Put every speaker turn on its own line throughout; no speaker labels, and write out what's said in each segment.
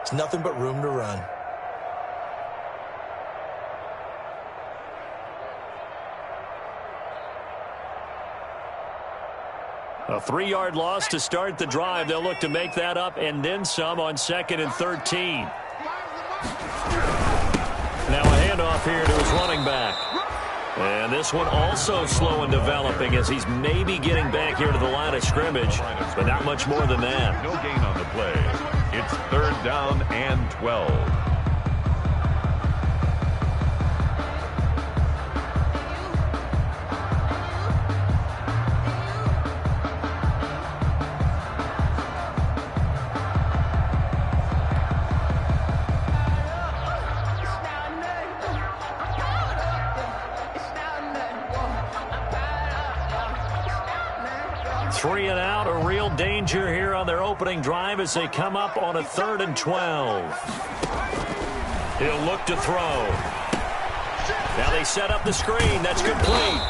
There's nothing but room to run.
A 3-yard loss to start the drive. They'll look to make that up and then some on 2nd and 13. Now a handoff here to his running back. And this one also slow in developing as he's maybe getting back here to the line of scrimmage, but not much more than that.
No gain on the play. It's 3rd down and 12.
Three and out, a real danger here on their opening drive as they come up on a 3rd and 12. He'll look to throw. Now they set up the screen. That's complete.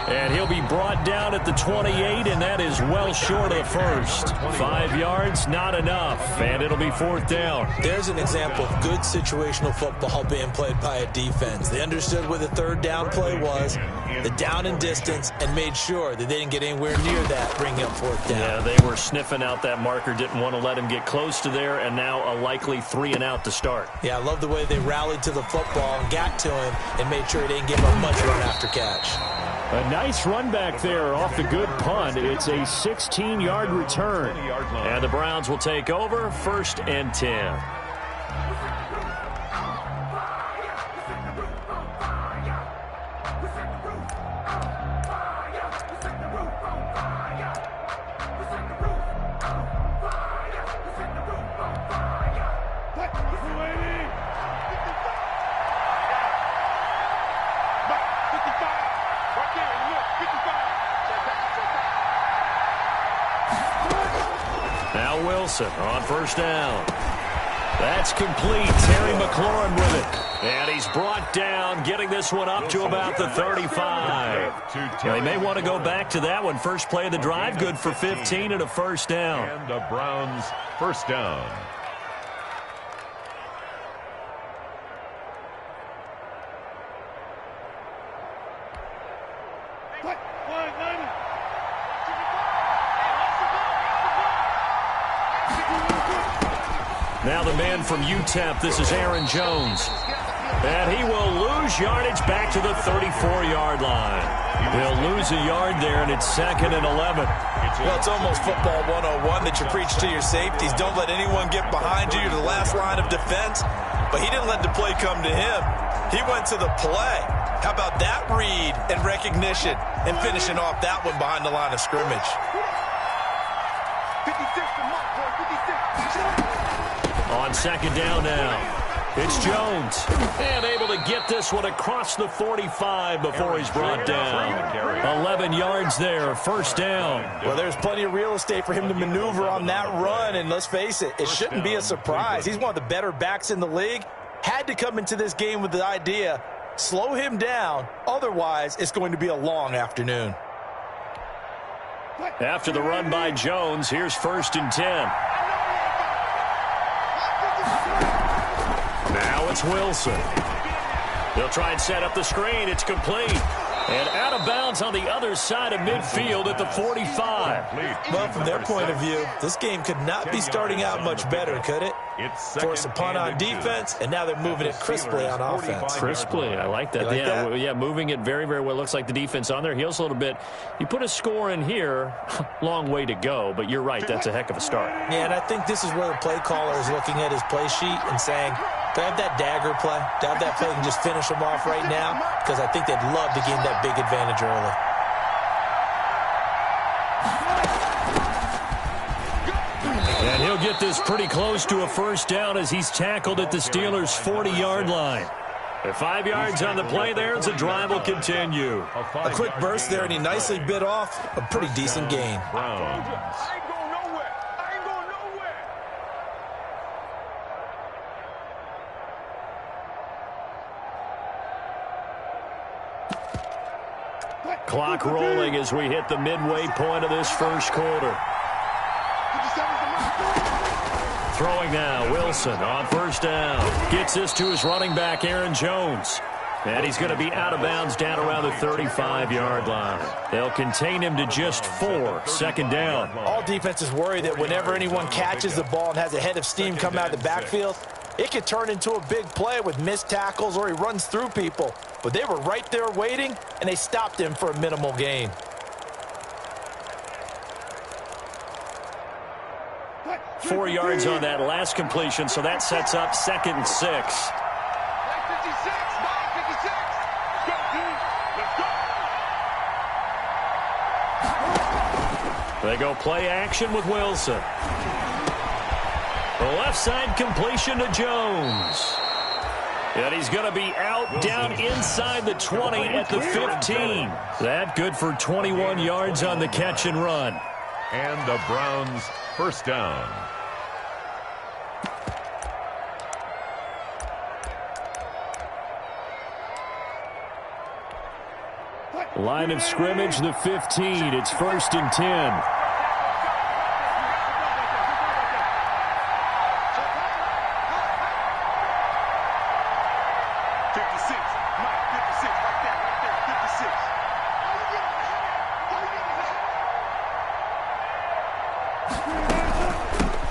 And he'll be brought down at the 28, and that is well short of the first. 5 yards, not enough, and it'll be 4th down.
There's an example of good situational football being played by a defense. They understood where the 3rd down play was, the down and distance, and made sure that they didn't get anywhere near that, bringing up 4th down.
Yeah, they were sniffing out that marker, didn't want to let him get close to there, and now a likely 3 and out to start.
Yeah, I love the way they rallied to the football and got to him and made sure he didn't give up much run after catch.
A nice run back there off the good punt. It's a 16-yard return.
And the Browns will take over, 1st and 10. Now Wilson on 1st down. That's complete. Terry McLaurin with it. And he's brought down, getting this one up to about the 35. Now, they may want to go back to that one. First play of the drive, good for 15 and a 1st down.
And the Browns 1st down.
Now the man from UTEP, this is Aaron Jones. And he will lose yardage back to the 34-yard line. He'll lose a yard there, and it's 2nd and 11.
Well, it's almost football 101 that you preach to your safeties. Don't let anyone get behind you to the last line of defense. But he didn't let the play come to him. He went to the play. How about that read and recognition and finishing off that one behind the line of scrimmage?
56 to Mark, 56.
On 2nd down now. It's Jones. And able to get this one across the 45 before he's brought down. 11 yards there, 1st down.
Well, there's plenty of real estate for him to maneuver on that run. And let's face it, it shouldn't be a surprise. He's one of the better backs in the league. Had to come into this game with the idea, slow him down. Otherwise, it's going to be a long afternoon.
After the run by Jones, here's 1st and 10. Now it's Wilson. They'll try and set up the screen. It's complete. And out of bounds on the other side of midfield at the 45.
Well, from their point of view, this game could not be starting out much better, could it? Force a punt on defense, and now they're moving it crisply on offense.
Crisply, I like that. Yeah, moving it very, very well. Looks like the defense on their heels a little bit. You put a score in here, long way to go, but you're right, that's a heck of a start.
Yeah, and I think this is where the play caller is looking at his play sheet and saying, do I have that dagger play? Do I have that play and just finish them off right now? Because I think they'd love to gain that big advantage early.
And he'll get this pretty close to a 1st down as he's tackled at the Steelers' 40-yard line. At 5 yards on the play there, as the drive will continue.
A quick burst there, and he nicely bit off a pretty decent gain.
Clock rolling as we hit the midway point of this 1st quarter. Throwing now, Wilson on first down. Gets this to his running back, Aaron Jones. And he's going to be out of bounds down around the 35-yard line. They'll contain him to just 4. Second down.
All defenses worry that whenever anyone catches the ball and has a head of steam come out of the backfield, it could turn into a big play with missed tackles or he runs through people. But they were right there waiting, and they stopped him for a minimal gain.
Four yards on that last completion, so that sets up 2nd and 6. They go play action with Wilson. The left side completion to Jones. And he's going to be out down inside the 20 at the 15. That good for 21 yards on the catch and run.
And the Browns first down.
Line of scrimmage, the 15. It's 1st and 10.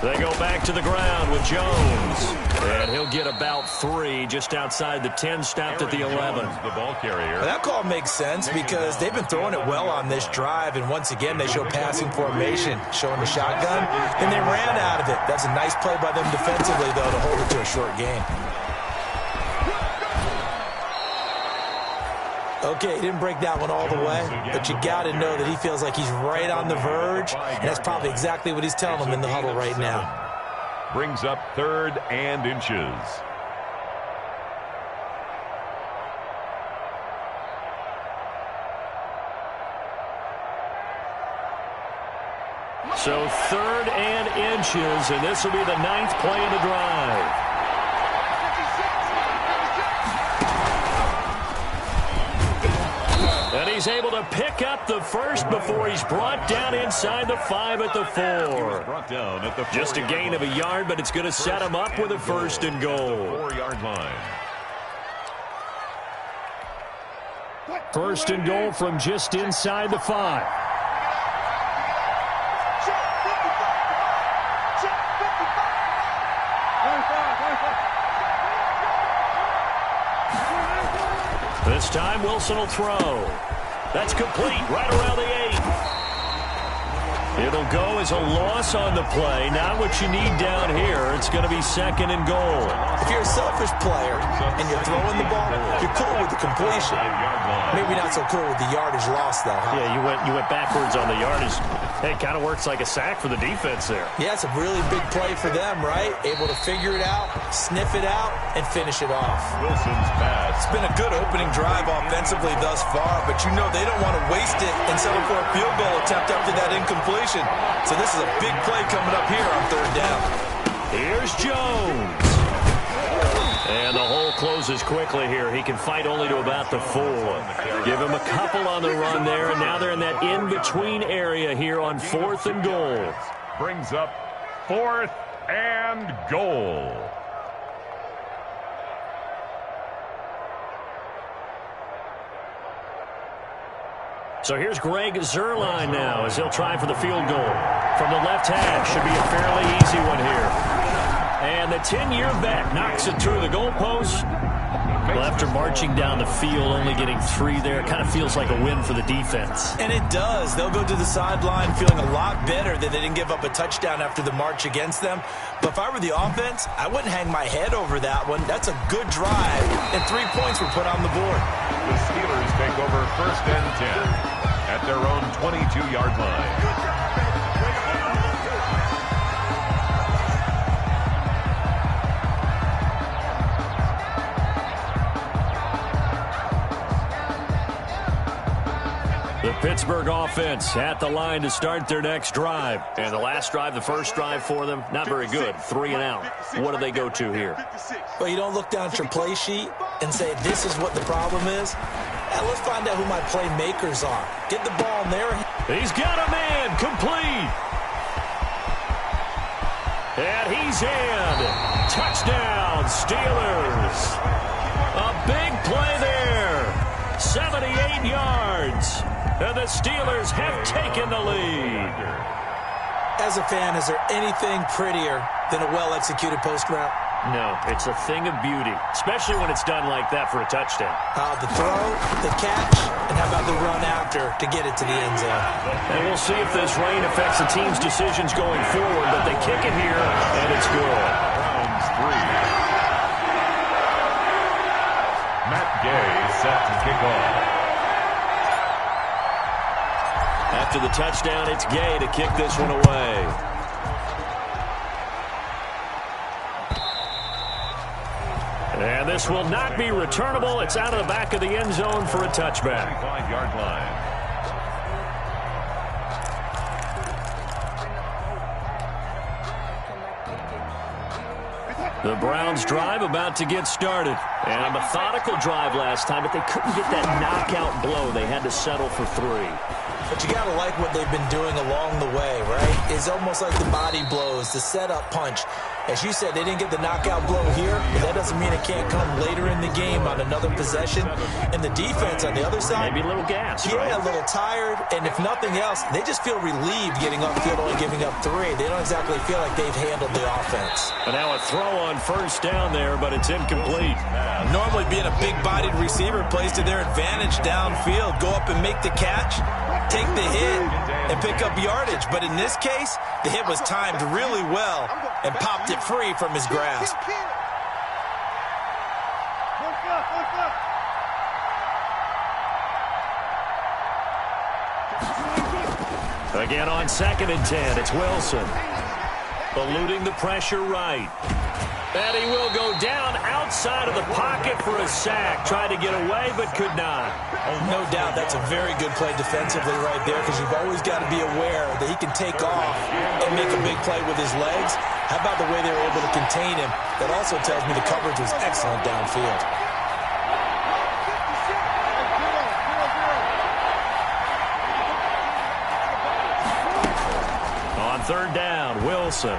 They go back to the ground with Jones. And he'll get about 3 just outside the 10, stopped at the 11.
The ball carrier.
Well, that call makes sense because they've been throwing it well on this drive, and once again they show passing formation, showing the shotgun, and they ran out of it. That's a nice play by them defensively, though, to hold it to a short gain. Okay, he didn't break that one all the way, but you got to know that he feels like he's right on the verge, and that's probably exactly what he's telling them in the huddle right now.
Brings up 3rd and inches.
So 3rd and inches, and this will be the 9th play of the drive. And he's able to pick up the first before he's brought down inside the 5 at the 4. Just a gain of a yard, but it's going to set him up with a 1st and goal.
4-yard line.
1st and goal from just inside the 5.
This time Wilson will throw. That's complete right around the 8. It'll go as a loss on the play. Not what you need down here. It's going to be 2nd and goal.
If you're a selfish player and you're throwing the ball, you're cool with the completion. Maybe not so cool with the yardage loss, though, huh?
Yeah, you went backwards on the yardage. Hey, it kind of works like a sack for the defense there.
Yeah, it's a really big play for them, right? Able to figure it out, sniff it out, and finish it off.
Wilson's pass.
It's been a good opening drive offensively thus far, but you know they don't want to waste it and settle for a field goal attempt after that incompletion. So this is a big play coming up here on 3rd down.
Here's Jones. And the hole closes quickly here. He can fight only to about the 4. Give him a couple on the run there, and now they're in that in-between area here on 4th and goal.
Brings up 4th and goal.
So here's Greg Zuerlein now as he'll try for the field goal. From the left hash, should be a fairly easy one here. And the 10-year vet knocks it through the goalpost. Well, after marching down the field, only getting 3 there, kind of feels like a win for the defense.
And it does. They'll go to the sideline feeling a lot better that they didn't give up a touchdown after the march against them. But if I were the offense, I wouldn't hang my head over that one. That's a good drive, and 3 points were put on the board.
The Steelers take over 1st and 10 at their own 22-yard line.
The Pittsburgh offense at the line to start their next drive. And the last drive, the first drive for them, not very good. 3 and out. What do they go to here?
Well, you don't look down at your play sheet and say, this is what the problem is. Let's find out who my playmakers are. Get the ball in there.
He's got a man complete. And he's in. Touchdown, Steelers. A big play there. 78 yards. And the Steelers have taken the lead.
As a fan, is there anything prettier than a well-executed post route?
No, it's a thing of beauty, especially when it's done like that for a touchdown.
The throw, the catch, and how about the run after to get it to the end zone?
And we'll see if this rain affects the team's decisions going forward, but they kick it here, and it's good.
Browns 3. Matt Gay set to kick off.
After the touchdown, it's Gay to kick this one away. And this will not be returnable. It's out of the back of the end zone for a touchback.
5-yard line.
The Browns drive about to get started. And a methodical drive last time, but they couldn't get that knockout blow. They had to settle for 3.
But you got to like what they've been doing along the way, right? It's almost like the body blows, the setup punch. As you said, they didn't get the knockout blow here, but that doesn't mean it can't come later in the game on another possession. And the defense on the other side,
maybe a little gas,
yeah,
right?
A little tired. And if nothing else, they just feel relieved getting upfield, only giving up 3. They don't exactly feel like they've handled the offense.
And now a throw on first down there, but it's incomplete.
Normally being a big-bodied receiver plays to their advantage downfield. Go up and make the catch, take the hit, and pick up yardage. But in this case, the hit was timed really well and popped it free from his grasp.
Again on 2nd and 10, it's Wilson. Eluding the pressure right. And he will go down outside of the pocket for a sack. Tried to get away, but could not.
No doubt that's a very good play defensively right there, because you've always got to be aware that he can take off and make a big play with his legs. How about the way they were able to contain him? That also tells me the coverage was excellent downfield.
On 3rd down, Wilson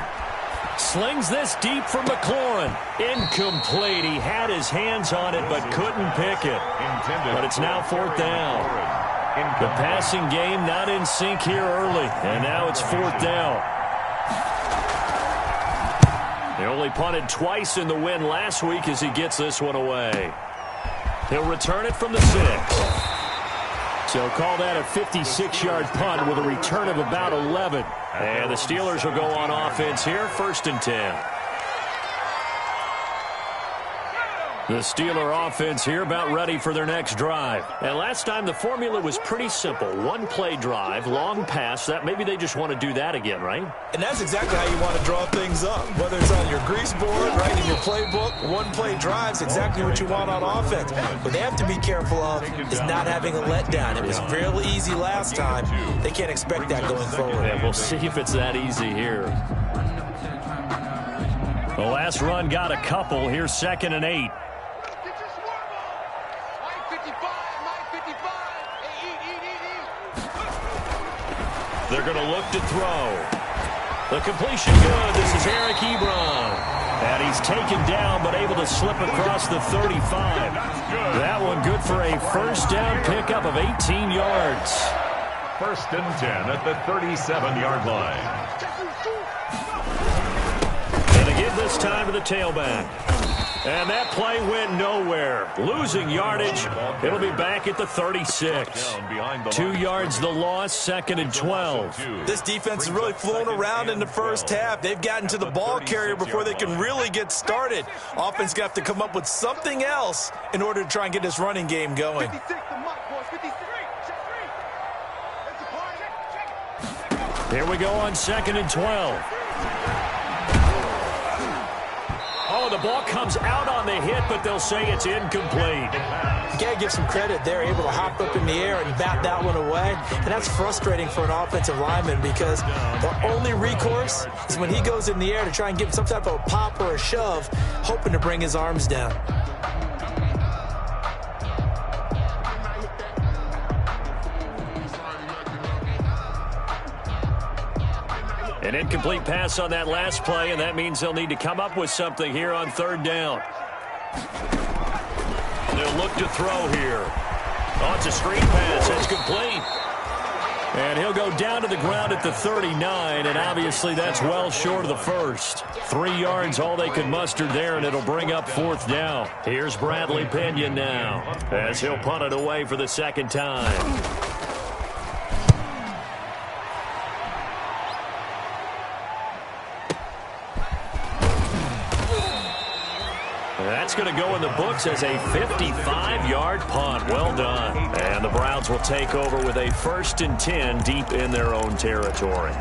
slings this deep for McLaurin. Incomplete. He had his hands on it, but couldn't pick it. But it's now 4th down. The passing game not in sync here early, and now it's 4th down. They only punted twice in the win last week as he gets this one away. He'll return it from the 6. So call that a 56-yard punt with a return of about 11. And the Steelers will go on offense here, 1st and 10. The Steeler offense here about ready for their next drive. And last time the formula was pretty simple. 1-play drive, long pass. That maybe they just want to do that again, right?
And that's exactly how you want to draw things up. Whether it's on your grease board, right, in your playbook, 1-play drive's exactly what you want on offense. What they have to be careful of is not having a letdown. It was real easy last time. They can't expect that going forward.
Yeah, we'll see if it's that easy here. The last run got a couple. Here's 2nd and 8. They're going to look to throw. The completion good. This is Eric Ebron. And he's taken down but able to slip across the 35. That one good for a first down pickup of 18 yards.
1st and 10 at the 37-yard line.
And again this time to the tailback. And that play went nowhere. Losing yardage. It'll be back at the 36. 2 yards the loss, 2nd and 12.
This defense has really flown around in the first half. They've gotten to the ball carrier before they can really get started. Offense got to come up with something else in order to try and get this running game going.
Here we go on 2nd and 12. Oh, the ball comes out on the hit, but they'll say it's incomplete.
You got to give some credit. They're able to hop up in the air and bat that one away. And that's frustrating for an offensive lineman because the only recourse is when he goes in the air to try and give some type of a pop or a shove, hoping to bring his arms down.
An incomplete pass on that last play, and that means they'll need to come up with something here on third down. They'll look to throw here. Oh, it's a screen pass. It's complete. And he'll go down to the ground at the 39, and obviously that's well short of the first. 3 yards, all they could muster there, and it'll bring up fourth down. Here's Bradley Pinion now, as he'll punt it away for the second time. That's going to go in the books as a 55-yard punt. Well done. And the Browns will take over with a 1st and 10 deep in their own territory.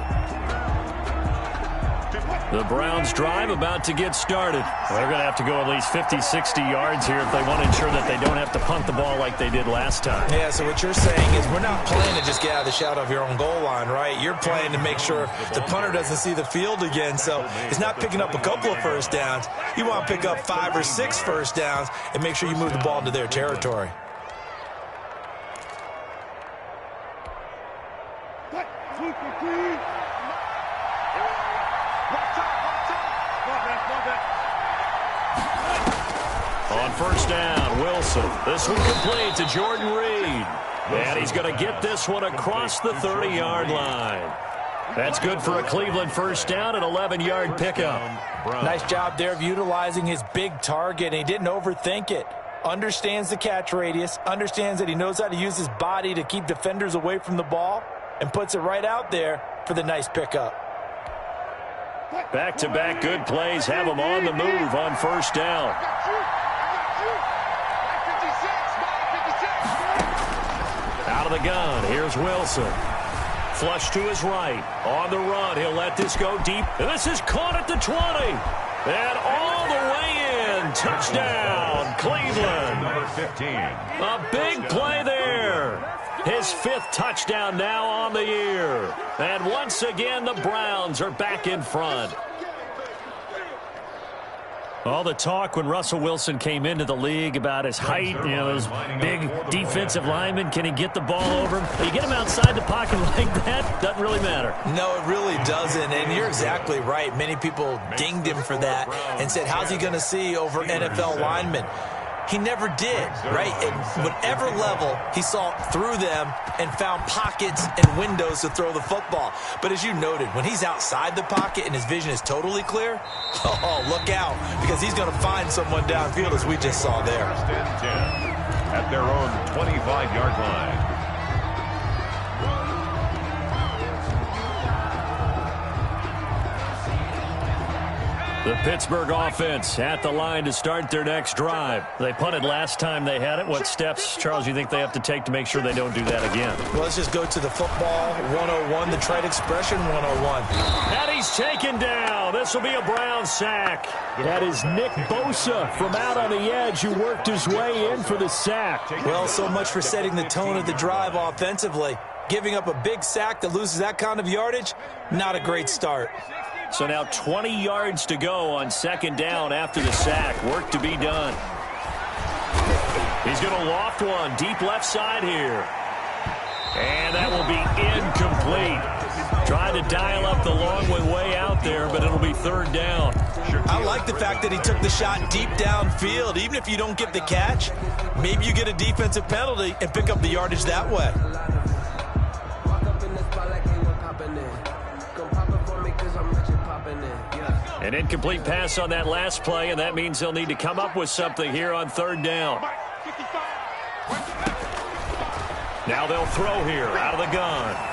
The Browns drive about to get started. Well, they're going to have to go at least 50, 60 yards here if they want to ensure that they don't have to punt the ball like they did last time.
Yeah, so what you're saying is we're not playing to just get out of the shadow of your own goal line, right? You're playing to make sure the punter doesn't see the field again. So it's not picking up a couple of first downs. You want to pick up 5 or 6 first downs and make sure you move the ball into their territory.
On first down, Wilson. This one complete to Jordan Reed. And he's going to get this one across the 30-yard line. That's good for a Cleveland first down, an 11-yard pickup.
Nice job there of utilizing his big target, and he didn't overthink it. Understands the catch radius, understands that he knows how to use his body to keep defenders away from the ball, and puts it right out there for the nice pickup.
Back-to-back good plays have him on the move on first down. Out of the gun, here's Wilson. Flush to his right. On the run, he'll let this go deep. And this is caught at the 20. And all the way in. Touchdown, Cleveland.
Number 15.
A big play there. His 5th touchdown now on the year. And once again, the Browns are back in front. All the talk when Russell Wilson came into the league about his height, you know, those big defensive linemen, can he get the ball over him? You get him outside the pocket like that, doesn't really matter.
No, it really doesn't, and you're exactly right. Many people dinged him for that and said, how's he going to see over NFL linemen? He never did, right? At whatever level, he saw through them and found pockets and windows to throw the football. But as you noted, when he's outside the pocket and his vision is totally clear, oh, look out, because he's going to find someone downfield, as we just saw there.
1st and 10 at their own 25-yard line.
The Pittsburgh offense at the line to start their next drive. They punted last time they had it. What steps, Charles, you think they have to take to make sure they don't do that again?
Well, let's just go to the football 101, the trade expression 101.
And he's taken down. This will be a Brown sack.
That is Nick Bosa from out on the edge who worked his way in for the sack.
Well, so much for setting the tone of the drive offensively. Giving up a big sack that loses that kind of yardage, not a great start.
So now 20 yards to go on second down after the sack. Work to be done. He's going to loft one deep left side here. And that will be incomplete. Trying to dial up the long way out there, but it'll be third down.
I like the fact that he took the shot deep downfield. Even if you don't get the catch, maybe you get a defensive penalty and pick up the yardage that way.
An incomplete pass on that last play, and that means they'll need to come up with something here on third down. Now they'll throw here out of the gun.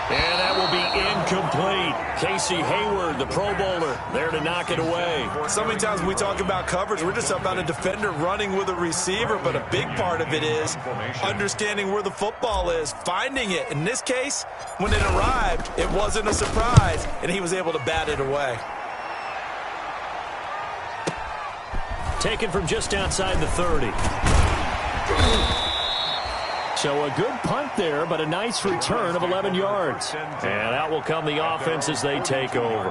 And that will be incomplete. Casey Hayward, the Pro Bowler, there to knock it away.
So many times when we talk about coverage, we're just about a defender running with a receiver, but a big part of it is understanding where the football is, finding it. In this case, when it arrived, it wasn't a surprise, and he was able to bat it away.
Taken from just outside the 30.
So a good punt there, but a nice return of 11 yards.
And out will come the offense as they take over.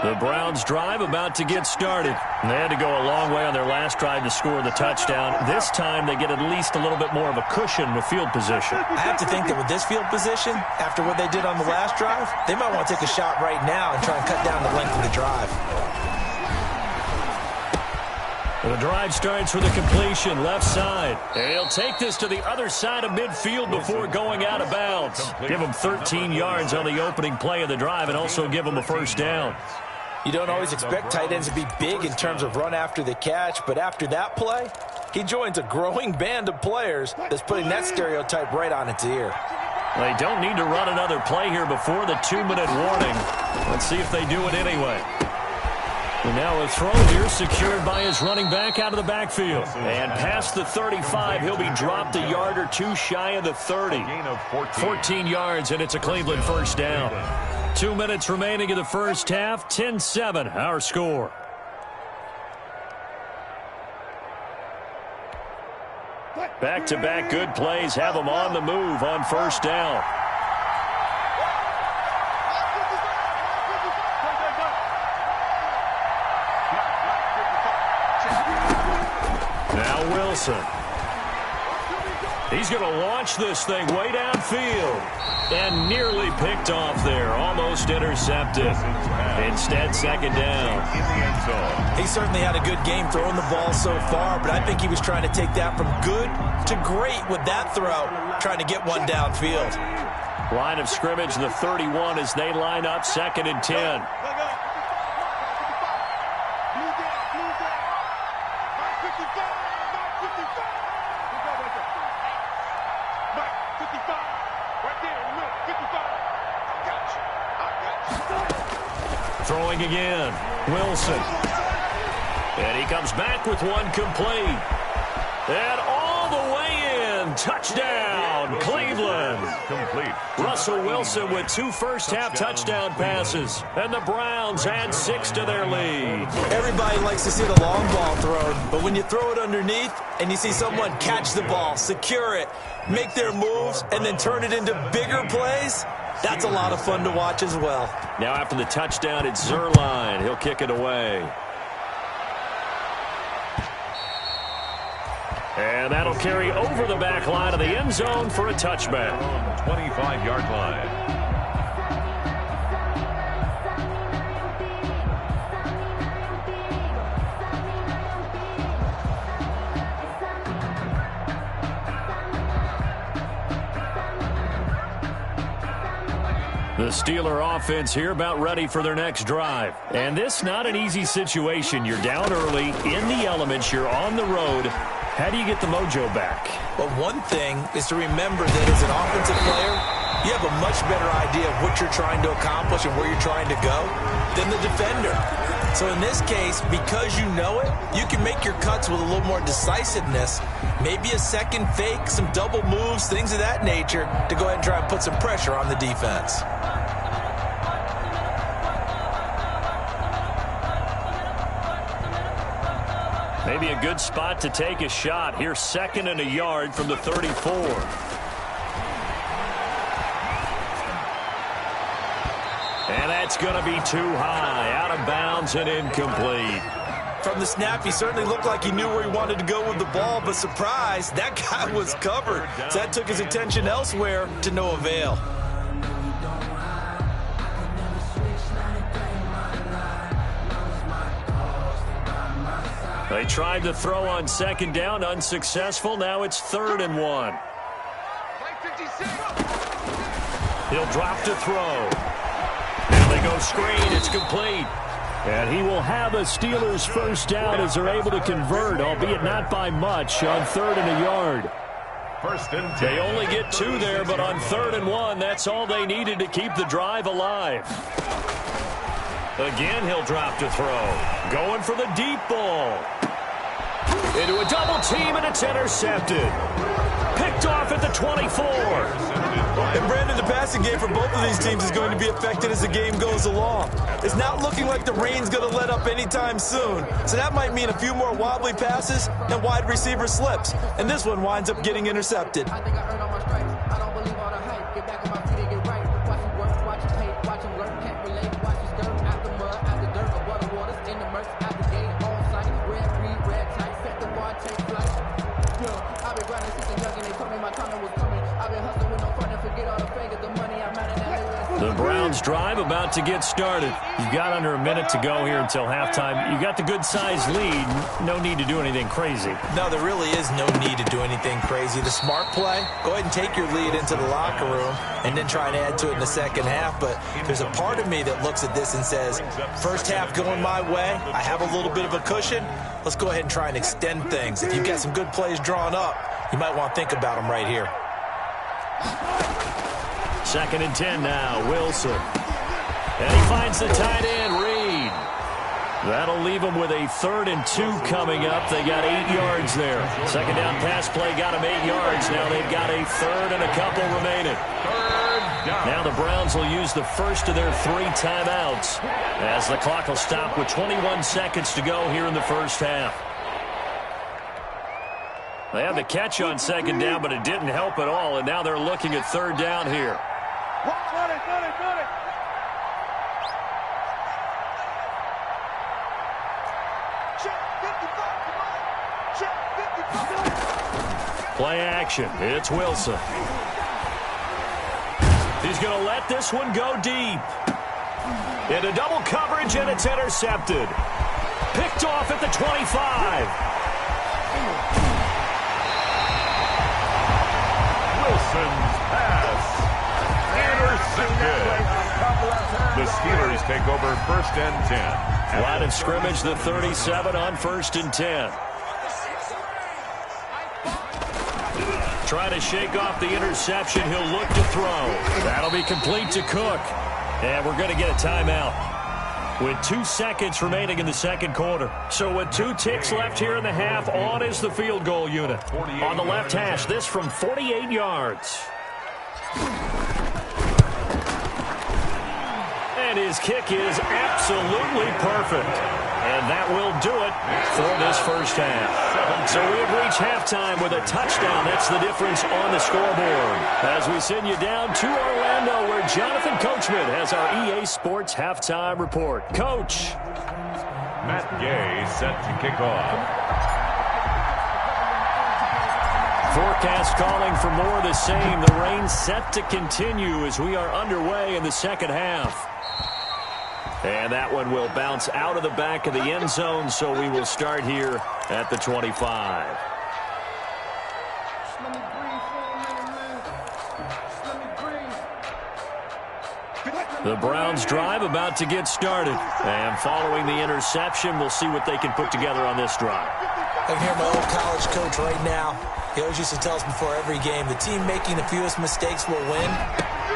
The Browns drive about to get started. They had to go a long way on their last drive to score the touchdown. This time they get at least a little bit more of a cushion with field position.
I have to think that with this field position, after what they did on the last drive, they might want to take a shot right now and try and cut down the length of the drive.
The drive starts with a completion left side. And he'll take this to the other side of midfield before going out of bounds. Give him 13 yards on the opening play of the drive and also give him a first down.
You don't always expect tight ends to be big in terms of run after the catch, but after that play, he joins a growing band of players that's putting that stereotype right on its ear.
They don't need to run another play here before the 2-minute warning. Let's see if they do it anyway. And now a throw here secured by his running back out of the backfield. And past the 35, he'll be dropped a yard or two shy of the 30. 14 yards, and it's a Cleveland first down. 2 minutes remaining in the first half. 10-7, our score. Back-to-back good plays have them on the move on first down. Now Wilson. He's going to launch this thing way downfield. And nearly picked off there. Almost intercepted. Instead, second down.
In the end zone.
He certainly had a good game throwing the ball so far, but I think he was trying to take that from good to great with that throw, trying to get one downfield.
Line of scrimmage, the 31 as they line up, 2nd and 10. Throwing again, Wilson. And he comes back with one complete. And all the way in, touchdown, Cleveland.
Complete.
Russell Wilson with 2 first-half touchdown passes. And the Browns add 6 to their lead.
Everybody likes to see the long ball thrown, but when you throw it underneath and you see someone catch the ball, secure it, make their moves, and then turn it into bigger plays, that's a lot of fun to watch as well.
Now after the touchdown, it's Zerline. He'll kick it away. And that'll carry over the back line of the end zone for a touchback.
25-yard line.
The Steeler offense here about ready for their next drive. And this not an easy situation. You're down early, in the elements, you're on the road. How do you get the mojo back?
Well, one thing is to remember that as an offensive player, you have a much better idea of what you're trying to accomplish and where you're trying to go than the defender. So in this case, because you know it, you can make your cuts with a little more decisiveness, maybe a second fake, some double moves, things of that nature, to go ahead and try and put some pressure on the defense.
Maybe a good spot to take a shot. Here, 2nd and a yard from the 34. And that's going to be too high, out of bounds and incomplete.
From the snap, he certainly looked like he knew where he wanted to go with the ball, but surprise, that guy was covered. So that took his attention elsewhere to no avail.
They tried to throw on 2nd down, unsuccessful. Now it's 3rd and 1. He'll drop to throw. Now they go screen. It's complete.
And he will have a Steelers first down as they're able to convert, albeit not by much, on 3rd and a yard.
1st and 10.
They only get 2 there, but on 3rd and 1, that's all they needed to keep the drive alive. Again, he'll drop to throw. Going for the deep ball. Into a double team, and it's intercepted. Picked off at the 24.
And Brandon, the passing game for both of these teams is going to be affected as the game goes along. It's not looking like the rain's going to let up anytime soon. So that might mean a few more wobbly passes and wide receiver slips. And this one winds up getting intercepted.
I think I earned all my stripes. I don't believe all the hype. Get back on my feet and get right. Watch it work, watch it hate, watch it work. Can't relate, watch it skirt. Out the mud, out the dirt. I've been hustling with no fun and forget all the fakers, the money I'm out in that hood.
The Browns drive about to get started. You've got under a minute to go here until halftime. You got the good-sized lead. No need to do anything crazy.
No, there really is no need to do anything crazy. The smart play, go ahead and take your lead into the locker room and then try and add to it in the second half. But there's a part of me that looks at this and says, first half going my way, I have a little bit of a cushion. Let's go ahead and try and extend things. If you've got some good plays drawn up, you might want to think about them right here.
2nd and 10 now, Wilson. And he finds the tight end, Reed. That'll leave him with a 3rd and 2 coming up. They got 8 yards there. Second down pass play got him 8 yards. Now they've got a 3rd and a couple remaining. Now the Browns will use the first of their 3 timeouts as the clock will stop with 21 seconds to go here in the first half. They had the catch on 2nd down, but it didn't help at all, and now they're looking at 3rd down here. Play action. It's Wilson. He's going to let this one go deep. Into double coverage, and it's intercepted. Picked off at the 25.
Wilson's pass. Intercepted. The Steelers take over 1st and 10.
Line of scrimmage, the 37 on 1st and 10. Trying to shake off the interception. He'll look to throw. That'll be complete to Cook. And we're going to get a timeout with 2 seconds remaining in the second quarter. So with 2 ticks left here in the half, on is the field goal unit. On the left hash, this from 48 yards. And his kick is absolutely perfect. And that will do it for this first half. So we have reached halftime with a touchdown. That's the difference on the scoreboard. As we send you down to Orlando, where Jonathan Coachman has our EA Sports Halftime Report. Coach.
Matt Gay set to kick off.
Forecast calling for more of the same. The rain set to continue as we are underway in the second half. And that one will bounce out of the back of the end zone, so we will start here at the 25. The Browns drive about to get started. And following the interception, we'll see what they can put together on this drive.
I can hear my old college coach right now. He always used to tell us before every game, the team making the fewest mistakes will win.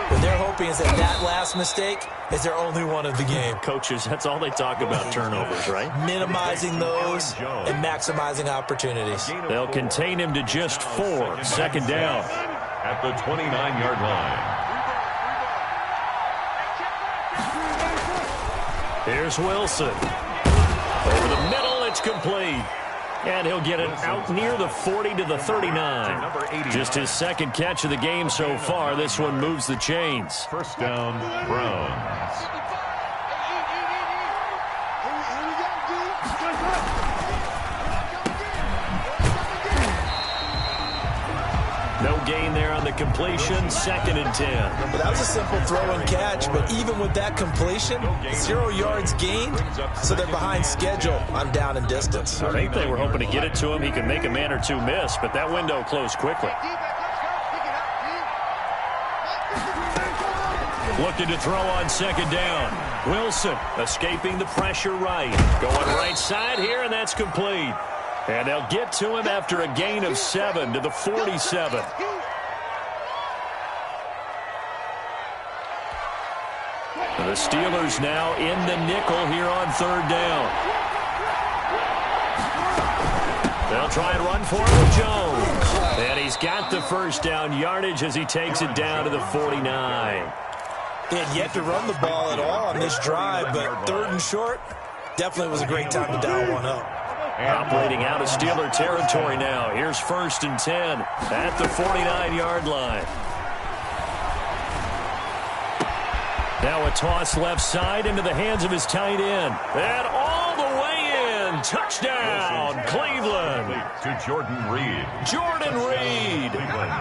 What they're hoping is that last mistake is their only one of the game.
Coaches, that's all they talk about, turnovers, right?
Minimizing those and maximizing opportunities.
They'll contain him to just 4. 2nd down.
At the 29-yard line.
Here's Wilson. Over the middle, it's complete. And he'll get it out near the 40 to the 39. Just his 2nd catch of the game so far. This one moves the chains.
1st down, Browns.
No gain there on the completion. 2nd and 10.
Well, that was a simple throw and catch, but even with that completion, 0 yards gained, so they're behind schedule on down and distance.
I think they were hoping to get it to him. He could make a man or 2 miss, but that window closed quickly. Looking to throw on 2nd down. Wilson escaping the pressure right. Going right side here, and that's complete. And they'll get to him after a gain of 7 to the 47. The Steelers now in the nickel here on 3rd down. They'll try and run for it with Jones. And he's got the 1st down yardage as he takes it down to the 49.
They had yet to run the ball at all on this drive, but 3rd and short definitely was a great time to dial one up.
Operating out of Steeler territory now. Here's 1st and 10 at the 49-yard line. Now a toss left side into the hands of his tight end. And all the way in.
touchdown, Cleveland.
To Jordan Reed.
Jordan Reed,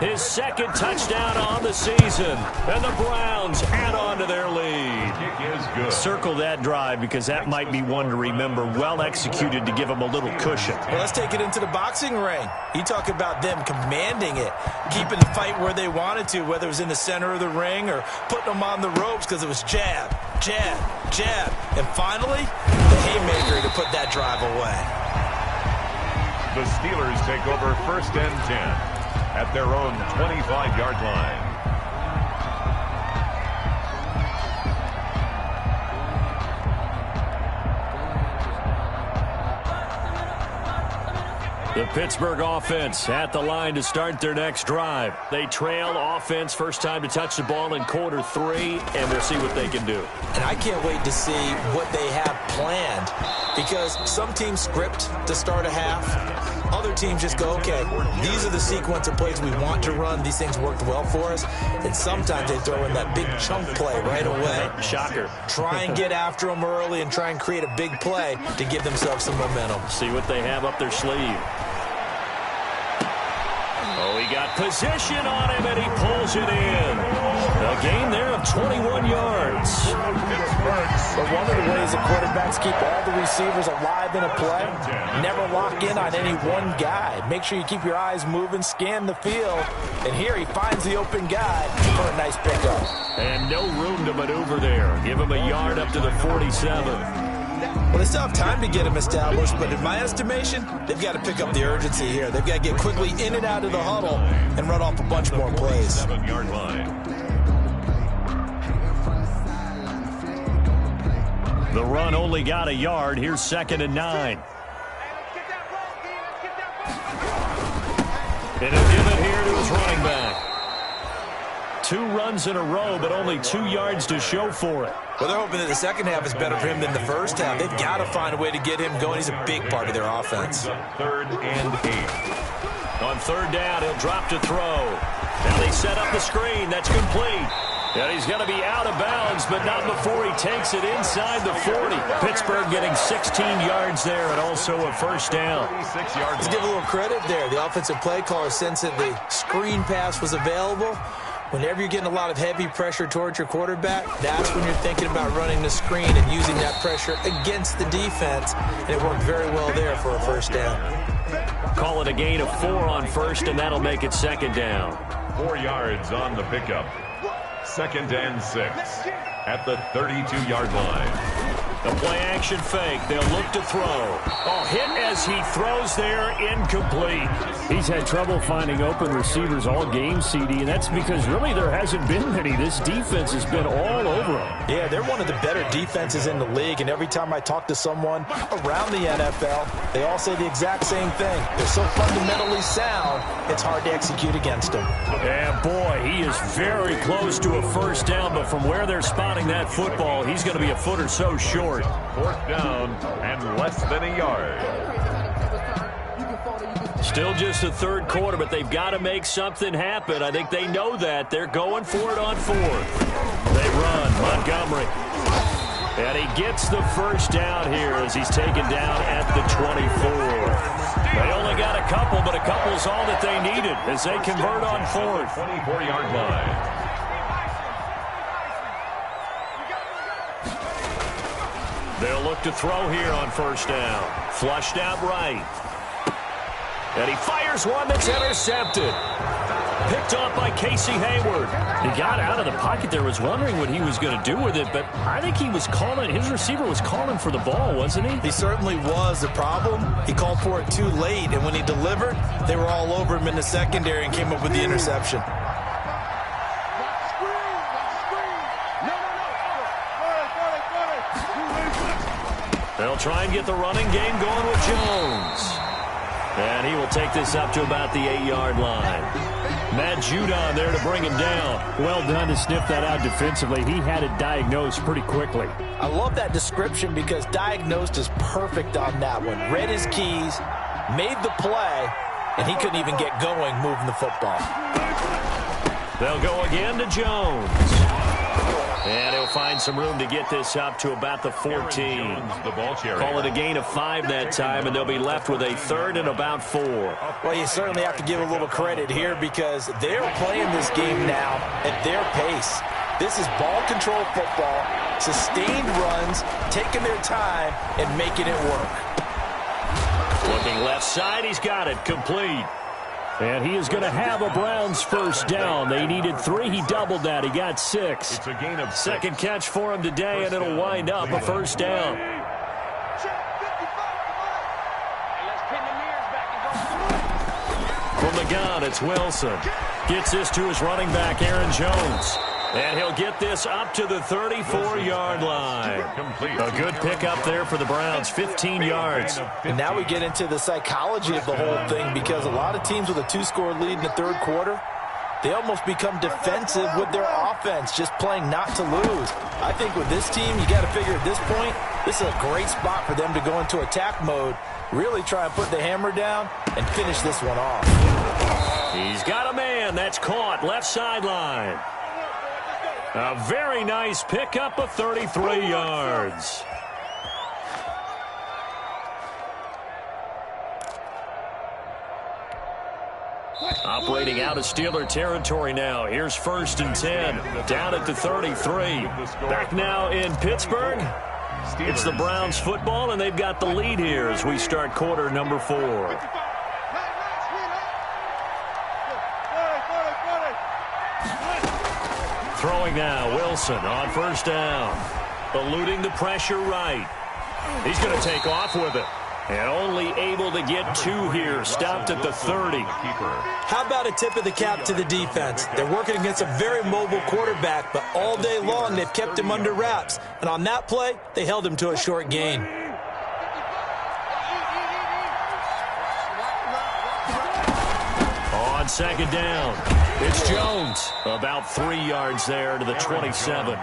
his second touchdown on the season, and the Browns add on to their lead.
Kick is good.
Circle that drive because that might be one to remember. Well executed to give them a little cushion.
Well, let's take it into the boxing ring. You talk about them commanding it, keeping the fight where they wanted to, whether it was in the center of the ring or putting them on the ropes because it was jab, jab, jab. And finally, the haymaker to put that drive away.
The Steelers take over 1st and 10 at their own 25-yard line.
The Pittsburgh offense at the line to start their next drive. They trail offense, first time to touch the ball in quarter 3, and we'll see what they can do.
And I can't wait to see what they have planned because some teams script to start a half. Other teams just go, okay, these are the sequence of plays we want to run. These things worked well for us. And sometimes they throw in that big chunk play right away.
Shocker.
Try and get after them early and try and create a big play to give themselves some momentum.
See what they have up their sleeve. Oh, he got position on him, and he pulls it in. A gain there of 21 yards.
But one of the ways that quarterbacks keep all the receivers alive in a play, never lock in on any one guy. Make sure you keep your eyes moving, scan the field. And here he finds the open guy for a nice pickup.
And no room to maneuver there. Give him a yard up to the 47.
Well, they still have time to get him established, but in my estimation, they've got to pick up the urgency here. They've got to get quickly in and out of the huddle and run off a bunch more plays.
7-yard line.
The run only got a yard. Here's 2nd and 9. And he'll give it here to his running back. 2 runs in a row, but only 2 yards to show for it.
Well, they're hoping that the second half is better for him than the first half. They've got to find a way to get him going. He's a big part of their offense.
3rd and 8.
On 3rd down, he'll drop to throw. Now they set up the screen. That's complete. And he's going to be out of bounds, but not before he takes it inside the 40. Pittsburgh getting 16 yards there and also a first down.
36 yards.
Let's give a little credit there. The offensive play caller sensed that the screen pass was available. Whenever you're getting a lot of heavy pressure towards your quarterback, that's when you're thinking about running the screen and using that pressure against the defense. And it worked very well there for a first down.
Call it a gain of 4 on first, and that'll make it 2nd down.
4 yards on the pickup. 2nd and 6 at the 32-yard line.
The play-action fake. They'll look to throw. Oh, hit as he throws there, incomplete.
He's had trouble finding open receivers all game, CD, and that's because really there hasn't been many. This defense has been all over him.
Yeah, they're one of the better defenses in the league, and every time I talk to someone around the NFL, they all say the exact same thing. They're so fundamentally sound, it's hard to execute against them.
And boy, he is very close to a first down, but from where they're spotting that football, he's going to be a foot or so short.
4th down and less than a yard.
Still just the 3rd quarter, but they've got to make something happen. I think they know that. They're going for it on 4th. They run. Montgomery. And he gets the first down here as he's taken down at the 24. They only got a couple, but a couple's all that they needed as they convert on 4th.
24-yard line.
They'll look to throw here on first down. Flushed out right. And he fires one that's intercepted. Picked off by Casey Hayward.
He got out of the pocket there, was wondering what he was going to do with it, but I think he was calling, his receiver was calling for the ball, wasn't he?
He certainly was. The problem, he called for it too late, and when he delivered, they were all over him in the secondary and came up with the interception.
They'll try and get the running game going with Jones. And he will take this up to about the 8-yard line. Matt Judon there to bring him down.
Well done to sniff that out defensively. He had it diagnosed pretty quickly.
I love that description because diagnosed is perfect on that one. Read his keys, made the play, and he couldn't even get going moving the football.
They'll go again to Jones. And he'll find some room to get this up to about the 14. Call it a gain of 5 that time, and they'll be left with a 3rd and about 4.
Well, you certainly have to give a little credit here because they're playing this game now at their pace. This is ball control football, sustained runs, taking their time, and making it work.
Looking left side, he's got it, complete.
And he is going to have a Browns first down. They needed 3. He doubled that. He got 6.
It's a gain of 6.
Second catch for him today, and it'll wind up a first down. From the gun, it's Wilson. Gets this to his running back, Aaron Jones. And he'll get this up to the 34-yard line. A good pickup there for the Browns, 15 yards.
And now we get into the psychology of the whole thing because a lot of teams with a 2-score lead in the third quarter, they almost become defensive with their offense, just playing not to lose. I think with this team, you got to figure at this point, this is a great spot for them to go into attack mode, really try and put the hammer down and finish this one off.
He's got a man. That's caught left sideline. A very nice pickup of 33 yards. Operating out of Steeler territory now. Here's 1st and 10. Down at the 33. Back now in Pittsburgh. It's the Browns football, and they've got the lead here as we start quarter number 4. Throwing now, Wilson on first down. Eluding the pressure right. He's going to take off with it. And only able to get 2 here. Stopped at the 30.
How about a tip of the cap to the defense? They're working against a very mobile quarterback, but all day long they've kept him under wraps. And on that play, they held him to a short gain.
On second down, it's Jones. About 3 yards there to the 27.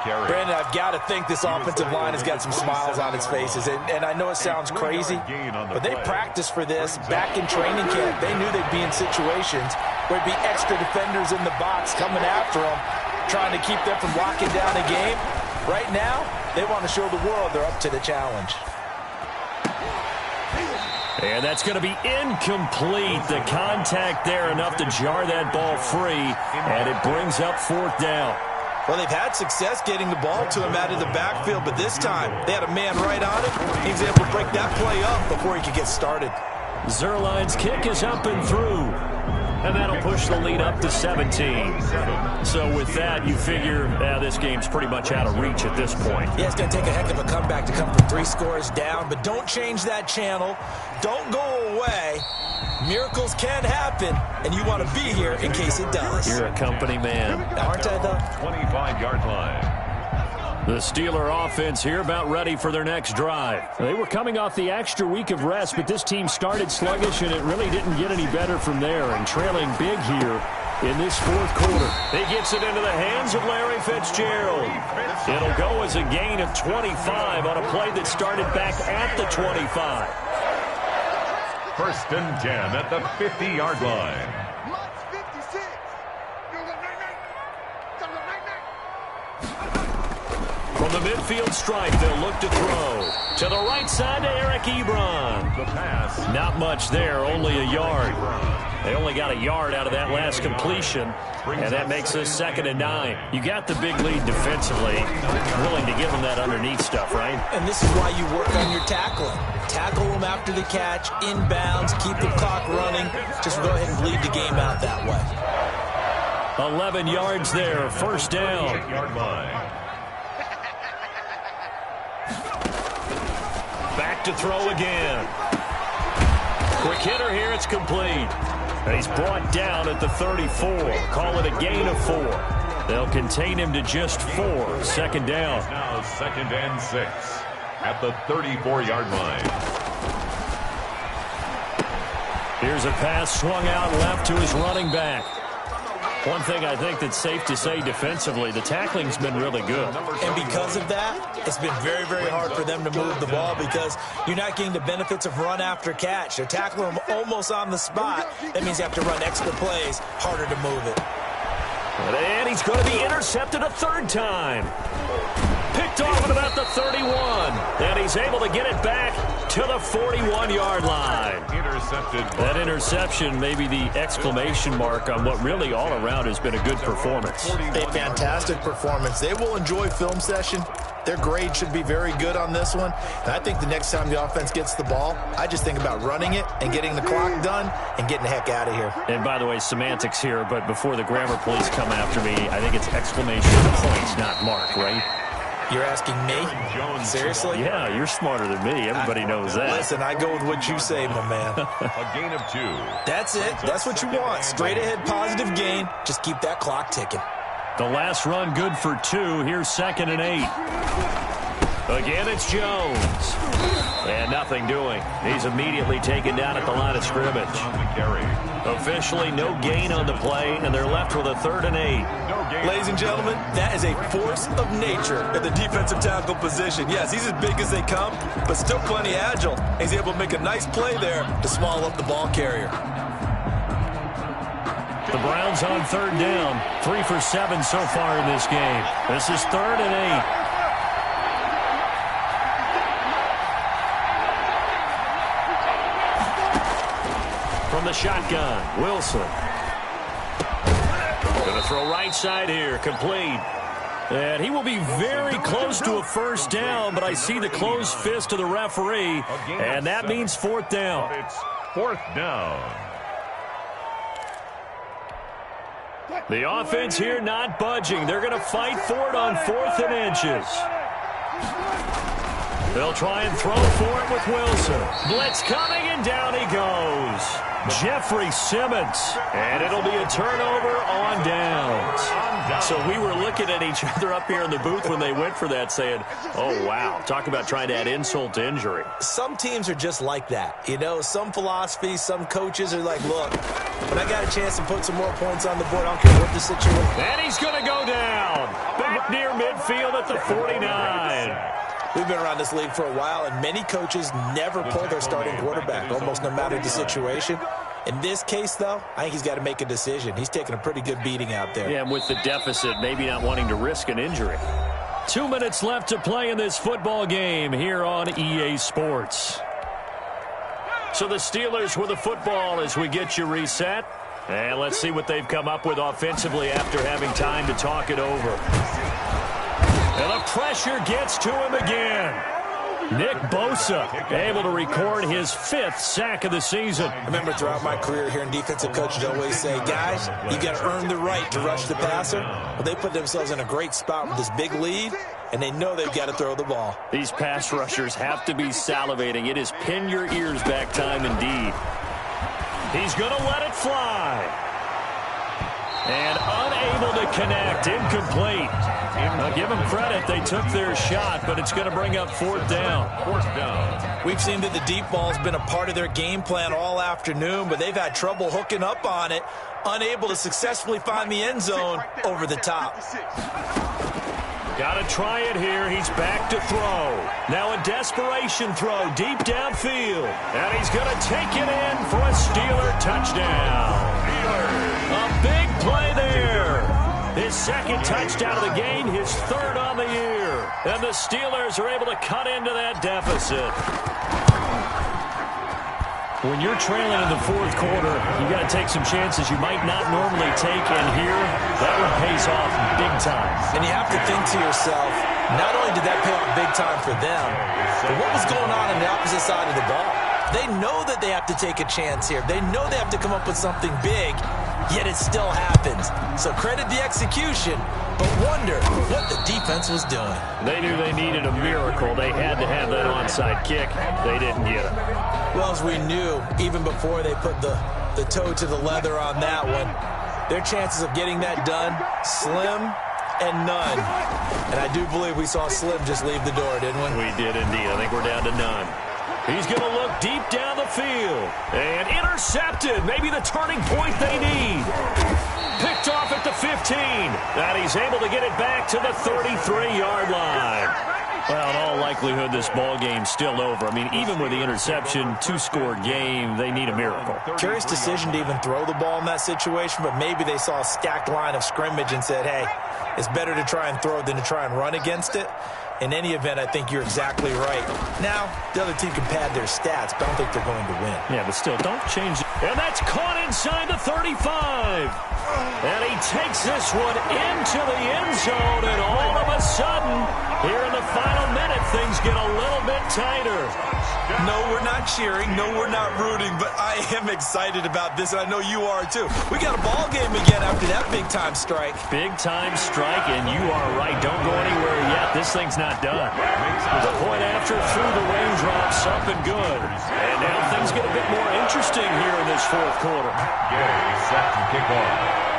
Brandon, I've got to think this offensive line has got some smiles on its faces. And I know it sounds crazy, but they practiced for this back in training camp. They knew they'd be in situations where there'd be extra defenders in the box coming after them, trying to keep them from locking down a game. Right now, they want to show the world they're up to the challenge.
And that's going to be incomplete. The contact there enough to jar that ball free, and it brings up 4th down.
Well, they've had success getting the ball to him out of the backfield, but this time they had a man right on him. He was able to break that play up before he could get started.
Zerline's kick is up and through, and that'll push the lead up to 17. So with that, you figure this game's pretty much out of reach at this point.
Yeah, it's going to take a heck of a comeback to come from 3 scores down, but don't change that channel. Don't go away. Miracles can happen, and you want to be here in case it does.
You're a company man.
Aren't I, though?
25-yard line.
The Steeler offense here about ready for their next drive.
They were coming off the extra week of rest, but this team started sluggish, and it really didn't get any better from there, and trailing big here in this 4th quarter.
He gets it into the hands of Larry Fitzgerald. It'll go as a gain of 25 on a play that started back at the 25.
1st and 10 at the 50-yard line.
From the midfield stripe, they'll look to throw. To the right side to Eric Ebron.
The pass.
Not much there, only a yard. They only got a yard out of that last completion, and that makes us 2nd and 9. You got the big lead defensively. Willing to give them that underneath stuff, right?
And this is why you work on your tackling. Tackle them after the catch, inbounds, keep the clock running. Just go ahead and bleed the game out that way.
11 yards there, 1st down.
8-yard line.
Back to throw again. Quick hitter here, it's complete. And he's brought down at the 34. Call it a gain of 4. They'll contain him to just 4. 2nd down.
Now 2nd and 6 at the 34-yard line.
Here's a pass swung out left to his running back. One thing I think that's safe to say defensively, the tackling's been really good.
And because of that, it's been very, very hard for them to move the ball because you're not getting the benefits of run after catch. They're tackling them almost on the spot. That means you have to run extra plays, harder to move it.
And he's going to be intercepted a third time. Picked off at about the 31. And he's able to get it back to the 41-yard line.
Intercepted.
That interception may be the exclamation mark on what really all around has been a good performance.
A fantastic performance. They will enjoy film session. Their grade should be very good on this one. And I think the next time the offense gets the ball, I just think about running it and getting the clock done and getting the heck out of here.
And by the way, semantics here, but before the grammar police come after me, I think it's exclamation points, not mark, right?
You're asking me? Seriously?
Yeah, you're smarter than me. Everybody knows that.
Listen, I go with what you say, my man.
A gain of 2.
That's it. That's what you want. Straight ahead positive gain. Just keep that clock ticking.
The last run good for 2. Here's 2nd and 8. Again, it's Jones. And nothing doing. He's immediately taken down at the line of scrimmage. Officially no gain on the play, and they're left with a 3rd and 8.
Ladies and gentlemen, that is a force of nature at the defensive tackle position. Yes, he's as big as they come, but still plenty agile. He's able to make a nice play there to small up the ball carrier.
The Browns on 3rd down. 3 for 7 so far in this game. This is 3rd and 8. From the shotgun, Wilson. Going to throw right side here, complete. And he will be very close to a first down, but I see the closed fist of the referee, and that means 4th down.
It's 4th down.
The offense here not budging. They're going to fight for it on 4th and inches. They'll try and throw for it with Wilson. Blitz coming, and down he goes. Jeffrey Simmons. And it'll be a turnover on downs. So we were looking at each other up here in the booth when they went for that saying, oh, wow, talk about trying to add insult to injury.
Some teams are just like that. You know, some philosophies, some coaches are like, look, when I got a chance to put some more points on the board, I don't care what the situation.
And he's going to go down. Back near midfield at the 49.
We've been around this league for a while, and many coaches never pull their starting quarterback, almost no matter the situation. In this case, though, I think he's got to make a decision. He's taking a pretty good beating out there.
Yeah, and with the deficit, maybe not wanting to risk an injury. 2 minutes left to play in this football game here on EA Sports. So the Steelers with the football as we get you reset. And let's see what they've come up with offensively after having time to talk it over. And the pressure gets to him again. Nick Bosa able to record his 5th sack of the season.
I remember throughout my career here in defensive coaches always say, guys, you got to earn the right to rush the passer. Well, they put themselves in a great spot with this big lead, and they know they've got to throw the ball.
These pass rushers have to be salivating. It is pin your ears back time indeed. He's going to let it fly. And unable to connect, incomplete. I'll give them credit. They took their shot, but it's going to bring up 4th down.
4th down.
We've seen that the deep ball's been a part of their game plan all afternoon, but they've had trouble hooking up on it, unable to successfully find the end zone over the top.
Got to try it here. He's back to throw. Now a desperation throw deep downfield. And he's going to take it in for a Steeler touchdown. A big play there. His 2nd touchdown of the game, his 3rd on the year. And the Steelers are able to cut into that deficit. When you're trailing in the 4th quarter, you got to take some chances you might not normally take, and here, that one pays off big time.
And you have to think to yourself, not only did that pay off big time for them, but what was going on the opposite side of the ball? They know that they have to take a chance here. They know they have to come up with something big, yet it still happens. So credit the execution, but wonder what the defense was doing.
They knew they needed a miracle. They had to have that onside kick. They didn't get it.
Well, as we knew, even before they put the toe to the leather on that one, their chances of getting that done, slim and none. And I do believe we saw Slim just leave the door, didn't we?
We did indeed. I think we're down to none. He's going to look deep down the field. And intercepted. Maybe the turning point they need. Picked off at the 15. And he's able to get it back to the 33-yard line. Well, in all likelihood, this ball game's still over. I mean, even with the interception, two-score game, they need a miracle.
Curious decision to even throw the ball in that situation, but maybe they saw a stacked line of scrimmage and said, hey, it's better to try and throw than to try and run against it. In any event, I think you're exactly right. Now, the other team can pad their stats, but I don't think they're going to win.
Yeah, but still, don't change it. And that's caught inside the 35. And he takes this one into the end zone, and all of a sudden, here in the final minute, things get a little bit tighter.
No, we're not cheering. No, we're not rooting, but I am excited about this, and I know you are too. We got a ball game again after that big-time strike.
Big-time strike, and you are right. Don't go anywhere yet. This thing's not done. The point after through the raindrops, up and good. And now things get a bit more interesting here in this fourth quarter.
Gay set to kick off.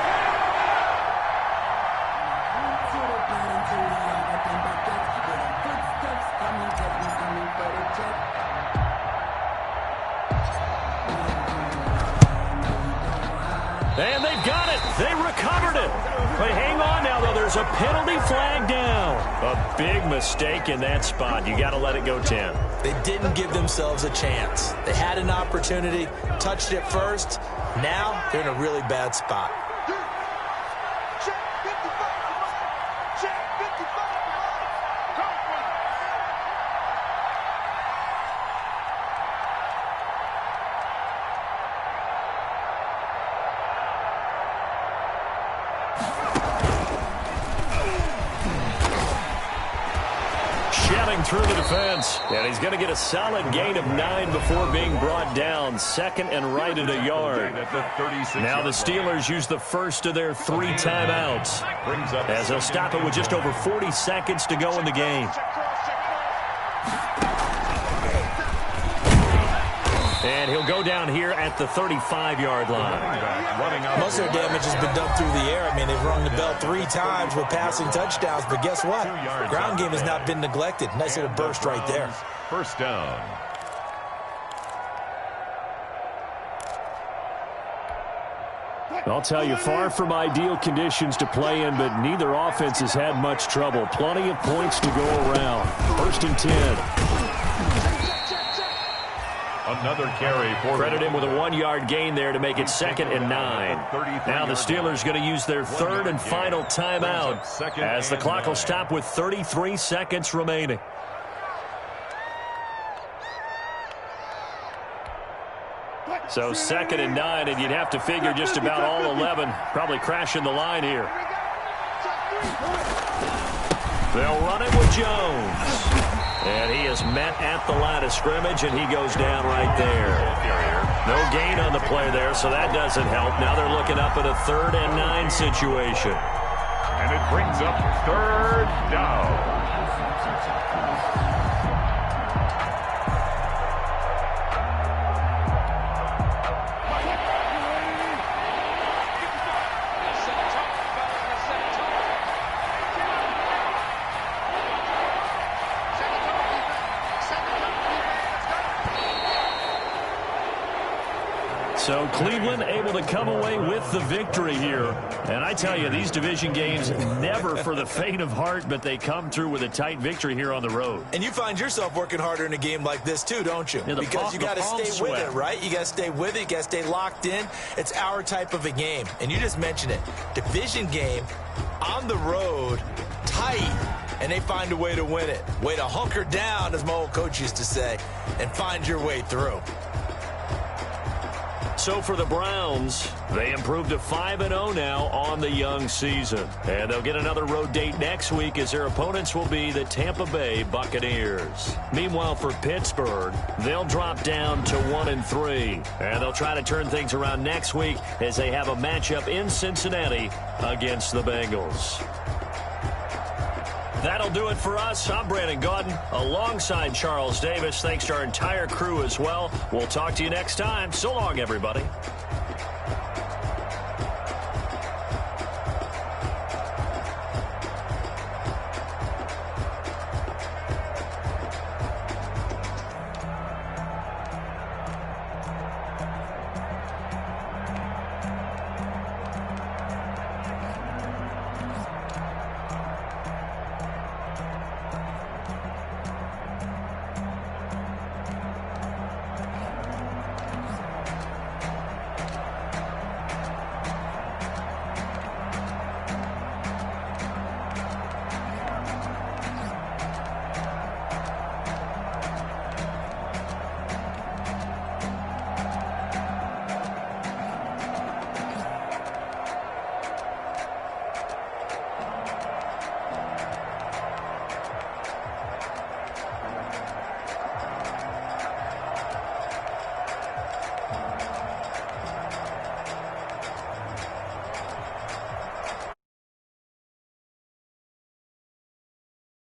And they've got it. They recovered it. But hang on now, though. There's a penalty flag down. A big mistake in that spot. You got to let it go 10.
They didn't give themselves a chance. They had an opportunity, touched it first. Now they're in a really bad spot.
Through the defense, and he's going to get a solid gain of 9 before being brought down. Second and right at a yard. Now the Steelers use the first of their 3 timeouts as they'll stop it with just over 40 seconds to go in the game. And he'll go down here at the 35-yard line.
Most of their damage has been done through the air. I mean, they've rung the bell 3 times with passing touchdowns, but guess what? Ground game has not been neglected. Nice little burst right there.
First down.
I'll tell you, far from ideal conditions to play in, but neither offense has had much trouble. Plenty of points to go around. First and 10.
Another carry for
Credit him with a 1-yard gain there to make it 2nd and 9. Now the Steelers going to use their 3rd and final timeout as the clock will stop with 33 seconds remaining. So 2nd and 9, and you'd have to figure just about all 11 probably crashing the line here. They'll run it with Jones. And he is met at the line of scrimmage, and he goes down right there. No gain on the play there, so that doesn't help. Now they're looking up at a 3rd and 9 situation.
And it brings up 3rd down.
So Cleveland able to come away with the victory here. And I tell you, these division games never for the faint of heart, but they come through with a tight victory here on the road.
And you find yourself working harder in a game like this too, don't you?
Yeah,
because you got to stay with it, right? You got to stay with it. You got to stay locked in. It's our type of a game. And you just mentioned it. Division game on the road, tight, and they find a way to win it. Way to hunker down, as my old coach used to say, and find your way through.
So for the Browns, they improved to 5-0 now on the young season. And they'll get another road date next week as their opponents will be the Tampa Bay Buccaneers. Meanwhile, for Pittsburgh, they'll drop down to 1-3. And they'll try to turn things around next week as they have a matchup in Cincinnati against the Bengals. That'll do it for us. I'm Brandon Gaudin alongside Charles Davis. Thanks to our entire crew as well. We'll talk to you next time. So long, everybody.